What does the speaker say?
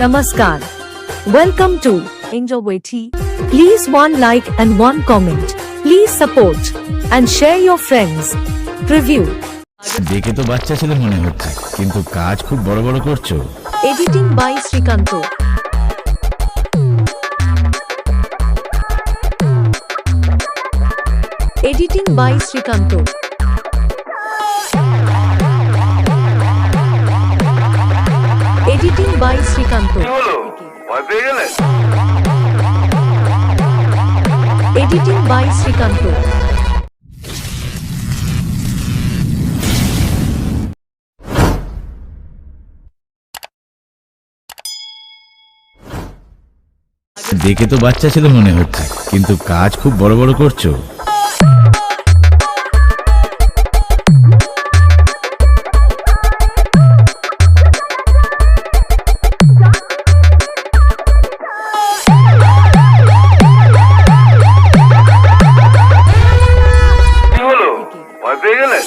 Namaskar. Welcome to Angel Waiti. Please one like and one comment. Please support and share your friends. Preview. দেখে তো বাচ্চা ছেলে মনে হচ্ছে, কিন্তু কাজ খুব বড় বড় করছো। Editing by Srikanto. Editing by Srikanto. Editing by Srikanto. Editing by Srikanto. দেখে তো বাচ্চা ছেলে মনে হচ্ছে, কিন্তু কাজ খুব বড় বড় করছো। কি হলো? ভয় পেয়ে গেলে?